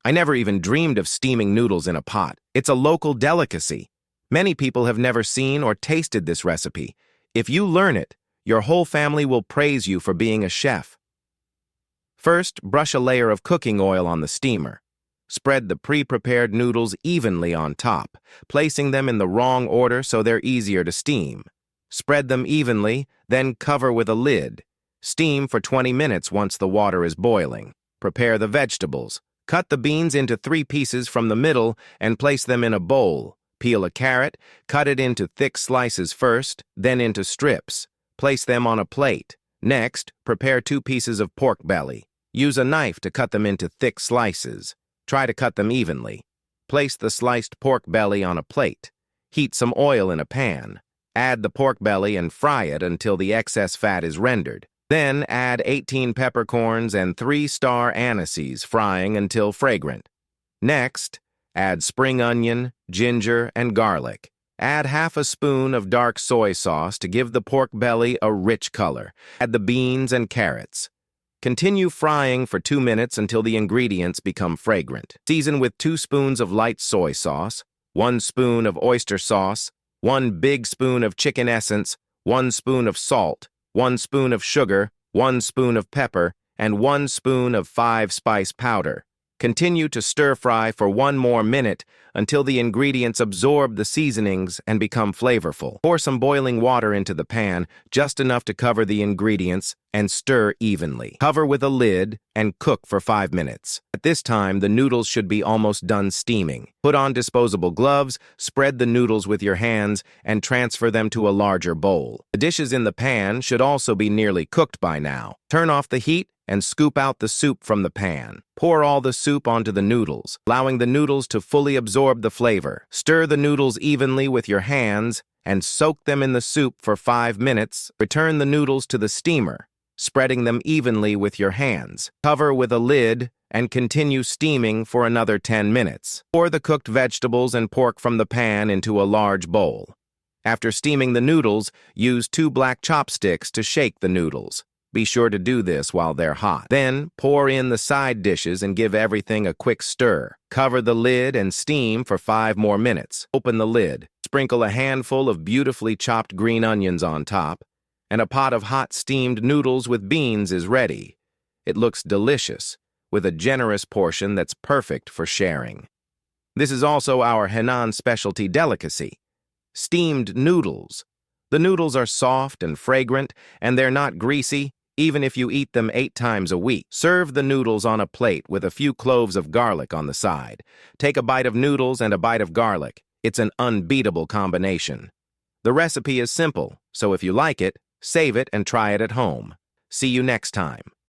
I never even dreamed of steaming noodles in a pot. It's a local delicacy. Many people have never seen or tasted this recipe. If you learn it, your whole family will praise you for being a chef. First, brush a layer of cooking oil on the steamer. Spread the pre-prepared noodles evenly on top, placing them in the wrong order so they're easier to steam. Spread them evenly, then cover with a lid. Steam for 20 minutes once the water is boiling. Prepare the vegetables. Cut the beans into 3 pieces from the middle and place them in a bowl. Peel a carrot, cut it into thick slices first, then into strips. Place them on a plate. Next, prepare 2 pieces of pork belly. Use a knife to cut them into thick slices. Try to cut them evenly. Place the sliced pork belly on a plate. Heat some oil in a pan. Add the pork belly and fry it until the excess fat is rendered. Then add 18 peppercorns and 3-star anise, frying until fragrant. Next, add spring onion, ginger, and garlic. Add half a spoon of dark soy sauce to give the pork belly a rich color. Add the beans and carrots. Continue frying for 2 minutes until the ingredients become fragrant. Season with 2 spoons of light soy sauce, 1 spoon of oyster sauce, 1 big spoon of chicken essence, 1 spoon of salt, 1 spoon of sugar, 1 spoon of pepper, and 1 spoon of 5-spice powder. Continue to stir-fry for 1 more minute until the ingredients absorb the seasonings and become flavorful. Pour some boiling water into the pan, just enough to cover the ingredients, and stir evenly. Cover with a lid and cook for 5 minutes. At this time, the noodles should be almost done steaming. Put on disposable gloves, spread the noodles with your hands, and transfer them to a larger bowl. The dishes in the pan should also be nearly cooked by now. Turn off the heat and scoop out the soup from the pan. Pour all the soup onto the noodles, allowing the noodles to fully absorb the flavor. Stir the noodles evenly with your hands and soak them in the soup for 5 minutes. Return the noodles to the steamer, spreading them evenly with your hands. Cover with a lid and continue steaming for another 10 minutes. Pour the cooked vegetables and pork from the pan into a large bowl. After steaming the noodles, use 2 black chopsticks to shake the noodles. Be sure to do this while they're hot. Then, pour in the side dishes and give everything a quick stir. Cover the lid and steam for 5 more minutes. Open the lid. Sprinkle a handful of beautifully chopped green onions on top, and a pot of hot steamed noodles with beans is ready. It looks delicious, with a generous portion that's perfect for sharing. This is also our Henan specialty delicacy, steamed noodles. The noodles are soft and fragrant, and they're not greasy, even if you eat them 8 times a week. Serve the noodles on a plate with a few cloves of garlic on the side. Take a bite of noodles and a bite of garlic. It's an unbeatable combination. The recipe is simple, so if you like it, save it and try it at home. See you next time.